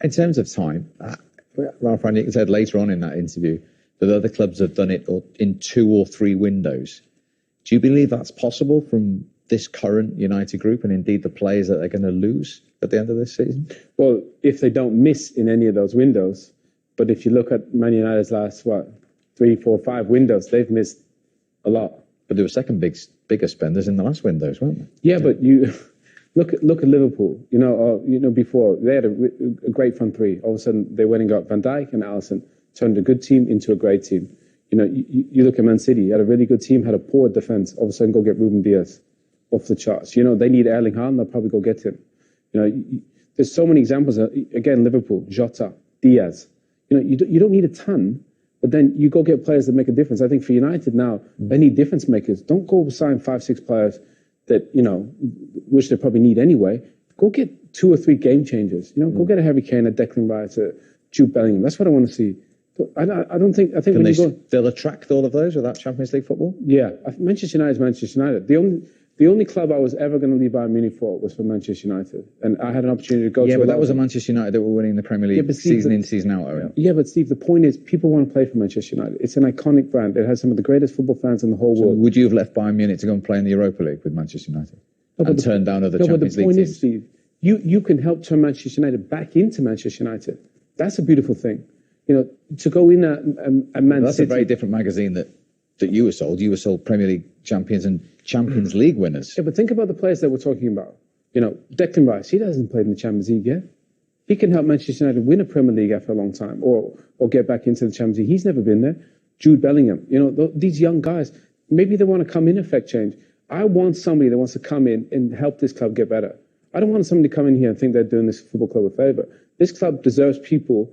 In terms of time, Ralph Rangnick said later on in that interview that other clubs have done it in 2 or 3 windows. Do you believe that's possible from this current United group and indeed the players that they're going to lose at the end of this season? Well, if they don't miss in any of those windows, but if you look at Man United's last, 3, 4, 5 windows, they've missed a lot. But they were second bigger spenders in the last windows, weren't they? Yeah, but you look at Liverpool. Before they had a great front three. All of a sudden, they went and got Van Dijk and Alisson, turned a good team into a great team. You look at Man City, had a really good team, had a poor defense. All of a sudden, go get Ruben Diaz off the charts. They need Erling Haaland, they'll probably go get him. There's so many examples. Again, Liverpool, Jota, Diaz. You don't need a ton, but then you go get players that make a difference. I think for United now, they need difference makers. Don't go sign 5, 6 players that, which they probably need anyway. Go get 2 or 3 game changers. Go get a Harry Kane, a Declan Rice, a Jude Bellingham. That's what I want to see. I think when you go, they'll attract all of those without Champions League football. Yeah, Manchester United is Manchester United. The only club I was ever going to leave Bayern Munich for was for Manchester United, and I had an opportunity to go. Yeah, but that was a Manchester United that were winning the Premier League season in, season out. Owen. Yeah, but Steve, the point is, people want to play for Manchester United. It's an iconic brand. It has some of the greatest football fans in the whole world. Would you have left Bayern Munich to go and play in the Europa League with Manchester United and turn down other Champions League teams? But the point is, Steve, you can help turn Manchester United back into Manchester United. That's a beautiful thing. To go in at Man City. That's a very different magazine that you were sold. You were sold Premier League champions and Champions League winners. Yeah, but think about the players that we're talking about. Declan Rice, he hasn't played in the Champions League yet. He can help Manchester United win a Premier League after a long time or get back into the Champions League. He's never been there. Jude Bellingham, these young guys, maybe they want to come in and affect change. I want somebody that wants to come in and help this club get better. I don't want somebody to come in here and think they're doing this football club a favour. This club deserves people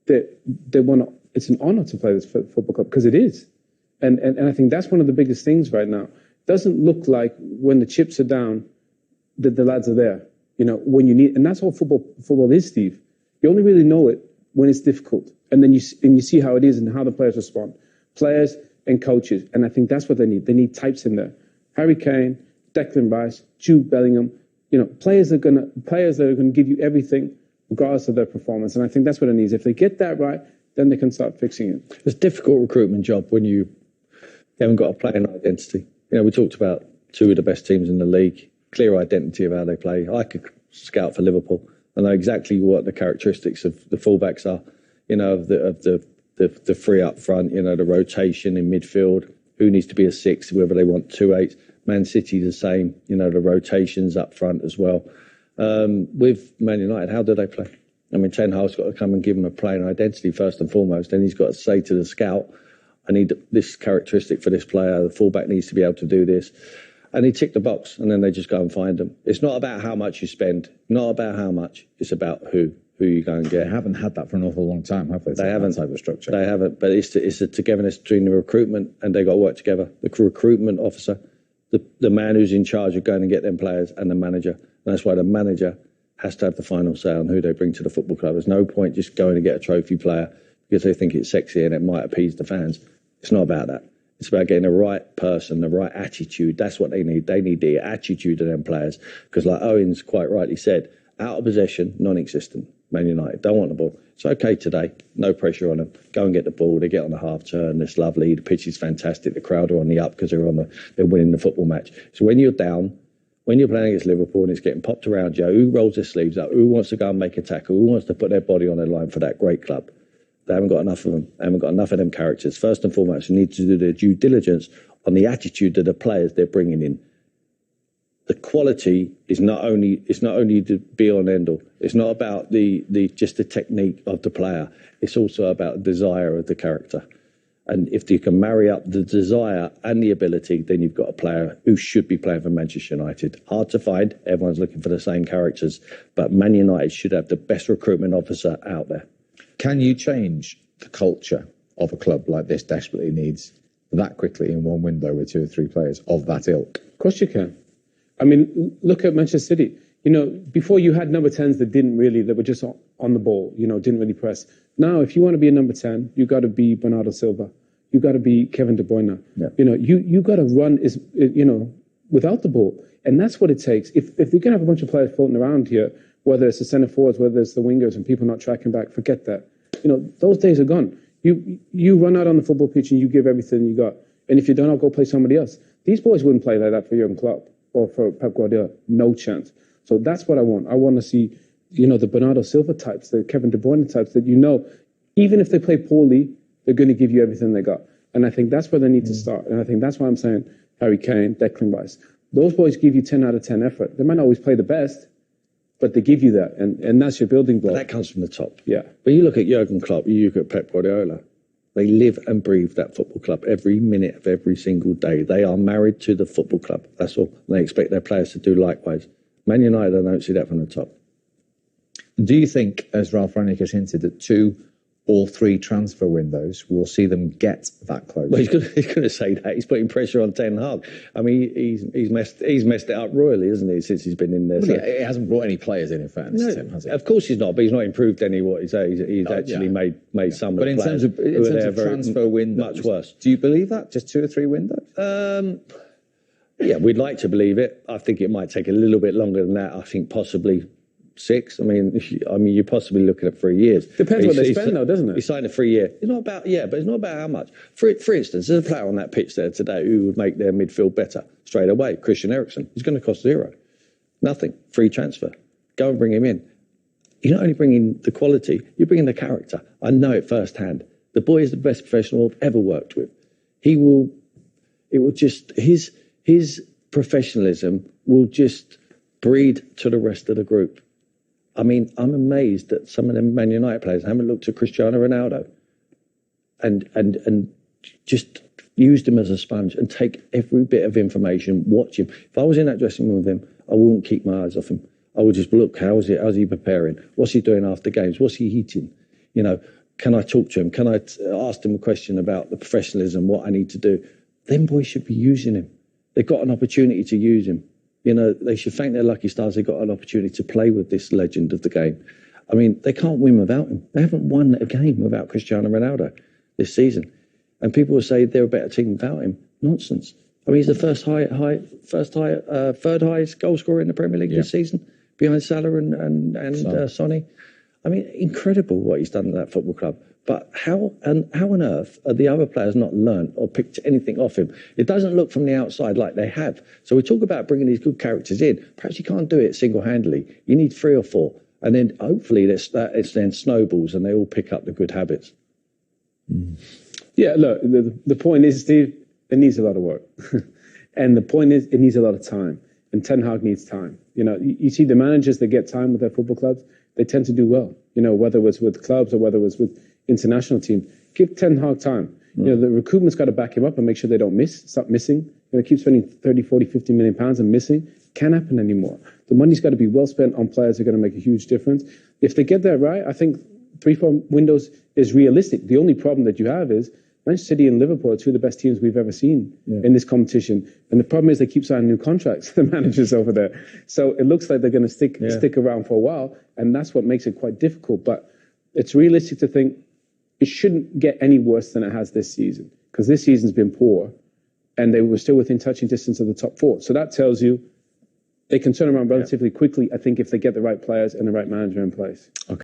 that they want to. It's an honour to play this football club because it is. And I think that's one of the biggest things right now. It doesn't look like when the chips are down that the lads are there. When you need, and that's all football is, Steve. You only really know it when it's difficult, and then you see how it is and how the players respond, players and coaches. And I think that's what they need. They need types in there: Harry Kane, Declan Rice, Jude Bellingham. Players that are gonna give you everything regardless of their performance. And I think that's what it needs. If they get that right, then they can start fixing it. It's a difficult recruitment job when you haven't got a playing identity. We talked about 2 of the best teams in the league, clear identity of how they play. I could scout for Liverpool. I know exactly what the characteristics of the fullbacks are, of the 3 up front, the rotation in midfield, who needs to be a 6, whether they want 2 8s. Man City the same, the rotations up front as well. With Man United, how do they play? Ten Hag's got to come and give them a playing identity first and foremost. Then he's got to say to the scout, I need this characteristic for this player. The fullback needs to be able to do this. And he ticked the box, and then they just go and find them. It's not about how much you spend, not about how much. It's about who you go and get. They haven't had that for an awful long time, have they? They haven't. That type of structure. They haven't, but it's a togetherness between the recruitment, and they've got to work together. The recruitment officer, the man who's in charge of going and get them players, and the manager. And that's why the manager has to have the final say on who they bring to the football club. There's no point just going to get a trophy player because they think it's sexy and it might appease the fans. It's not about that. It's about getting the right person, the right attitude. That's what they need. They need the attitude of them players. Because like Owen's quite rightly said, out of possession, non-existent. Man United don't want the ball. It's okay today. No pressure on them. Go and get the ball. They get on the half turn. It's lovely. The pitch is fantastic. The crowd are on the up because they're winning the football match. So when you're down, when you're playing against Liverpool and it's getting popped around you, who rolls their sleeves up? Who wants to go and make a tackle? Who wants to put their body on the line for that great club? They haven't got enough of them. They haven't got enough of them characters. First and foremost, you need to do their due diligence on the attitude of the players they're bringing in. The quality is not only the be all and end all. It's not about just the technique of the player. It's also about the desire of the character. And if you can marry up the desire and the ability, then you've got a player who should be playing for Manchester United. Hard to find. Everyone's looking for the same characters. But Man United should have the best recruitment officer out there. Can you change the culture of a club like this desperately needs that quickly in one window with 2 or 3 players of that ilk? Of course you can. Look at Manchester City. Before you had number 10s that were just on the ball, didn't really press. Now, if you want to be a number 10, you got to be Bernardo Silva. You got to be Kevin De Bruyne. Yeah. You got to run without the ball. And that's what it takes. If you're going to have a bunch of players floating around here whether it's the centre forwards, whether it's the wingers and people not tracking back, forget that. Those days are gone. You run out on the football pitch and you give everything you got. And if you don't, I'll go play somebody else. These boys wouldn't play like that for Jurgen Klopp or for Pep Guardiola. No chance. So that's what I want. I want to see, the Bernardo Silva types, the Kevin De Bruyne types that even if they play poorly, they're going to give you everything they got. And I think that's where they need to start. And I think that's why I'm saying Harry Kane, Declan Rice. Those boys give you 10 out of 10 effort. They might not always play the best, but they give you that. And that's your building block. But that comes from the top. Yeah. When you look at Jurgen Klopp, you look at Pep Guardiola, they live and breathe that football club every minute of every single day. They are married to the football club. That's all. And they expect their players to do likewise. Man United, I don't see that from the top. Do you think, as Ralph Rangnick has hinted, that 2 or 3 transfer windows will see them get that close? Well, he's going to say that. He's putting pressure on Ten Hag. I mean, he's messed it up royally, hasn't he, since he's been in there? Well, so. It hasn't brought any players in fairness to him, has it? Of course he's not, but he's not improved any what he's actually made some but of the players. But in terms of transfer windows, much worse. Do you believe that? Just 2 or 3 windows? Yeah, we'd like to believe it. I think it might take a little bit longer than that. I think possibly 6. I mean, you're possibly looking at 3 years. Depends what they spend, though, doesn't it? He signed a 3-year. It's not about, but it's not about how much. For instance, there's a player on that pitch there today who would make their midfield better straight away. Christian Eriksen. He's going to cost 0. Nothing. Free transfer. Go and bring him in. You're not only bringing the quality, you're bringing the character. I know it firsthand. The boy is the best professional I've ever worked with. His professionalism will just breed to the rest of the group. I mean, I'm amazed that some of them Man United players haven't looked at Cristiano Ronaldo and just used him as a sponge and take every bit of information, watch him. If I was in that dressing room with him, I wouldn't keep my eyes off him. I would just look, how's he preparing? What's he doing after games? What's he eating? Can I talk to him? Can I ask him a question about the professionalism, what I need to do? Them boys should be using him. They've got an opportunity to use him. They should thank their lucky stars they got an opportunity to play with this legend of the game. I mean, they can't win without him. They haven't won a game without Cristiano Ronaldo this season. And people will say they're a better team without him. Nonsense. I mean, he's the third highest goal scorer in the Premier League this season, behind Salah and Sonny. I mean, incredible what he's done at that football club. But how on earth are the other players not learned or picked anything off him? It doesn't look from the outside like they have. So we talk about bringing these good characters in. Perhaps you can't do it single-handedly. You need 3 or 4. And then hopefully it's then snowballs and they all pick up the good habits. Yeah, look, the point is, Steve, it needs a lot of work. And the point is, it needs a lot of time. And Ten Hag needs time. You see the managers that get time with their football clubs, they tend to do well. Whether it was with clubs or whether it was with international teams. Give Ten Hag time. The recruitment's got to back him up and make sure they don't stop missing. Keep spending 30, 40, 50 million pounds and missing. Can't happen anymore. The money's got to be well spent on players that are going to make a huge difference. If they get that right, I think 3-4 windows is realistic. The only problem that you have is Manchester City and Liverpool are 2 of the best teams we've ever seen in this competition. And the problem is they keep signing new contracts, the managers over there. So it looks like they're going to stick around for a while. And that's what makes it quite difficult. But it's realistic to think it shouldn't get any worse than it has this season, because this season's been poor and they were still within touching distance of the top 4. So that tells you they can turn around relatively quickly, I think, if they get the right players and the right manager in place.